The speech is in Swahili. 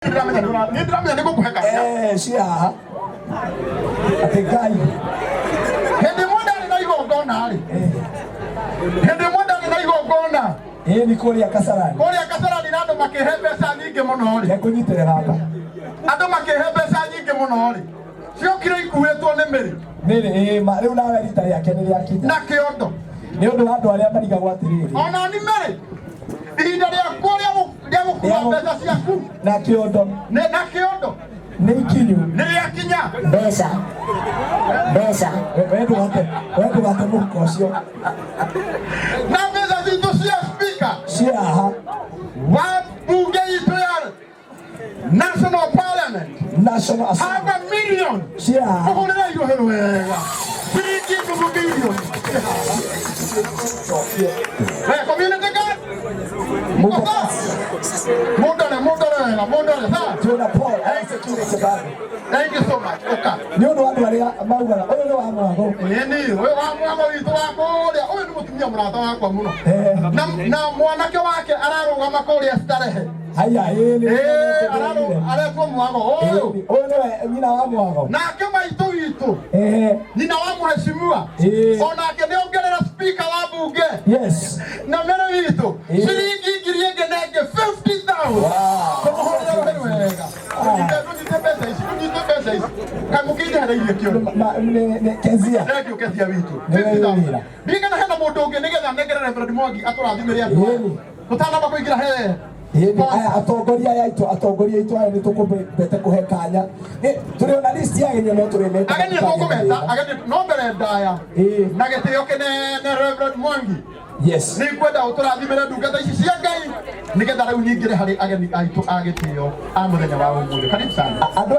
Cia ategai hindi muda na igongona hari hindi muda na igongona ni kuria kasarani na andu makihe mbeca nyingi muno ri nikunyiterera hapa andu makihe mbeca nyingi muno ri cio kire ikuhetwo ni miri ma riu nawe rita riake ni riakinya na kiondo ni undu wa andu aria marigagwo atiriri ona ni miri ihinda riaku ria gukua mbeca ciaku na kiondo na kiondo ni ikinyu ni riakinya Besa wewe wate muko ucio na mbeca citu cia speaker cia wa bunge itu ya National Parliament National Assembly half a million cia kuhurira irohero wega $3 million community card Mundore ha Tuna Paul security bag. Thank you so much. Okay. Ni undu wandu aria maugaga uyu ni wa mwago Ni uyu wa mwago witu wako ria uyu ni mutumia murata wakwa muno na mwanake wake ararugama kuria starehe haya aretwo mwago uyu ni nyina wa mwago nake maitu witu nyina wa mheshimiwa onake ni ongerera speaker wa bunge yes na mere witu shilingi ngiri nenge 50,000 kamukija haraire kio ne kezia ndio kezia witu 50,000 bigana hena mundu ungi nigetha negerere Reverend Mwangi aturathimire andu tutana bakuigira he aya atongoria itu aya ni tukubete kuhe kanya turi ona list ya genyo no turi meta ageni tukubeta ageni no mbere ndaya na gitio kinene Reverend Mwangi yes ni kwenda uturathimire ndungata ici cia Ngai nigetha riu nyingire hari ageni aitu agitio a muthenya wa umuthi karibu sana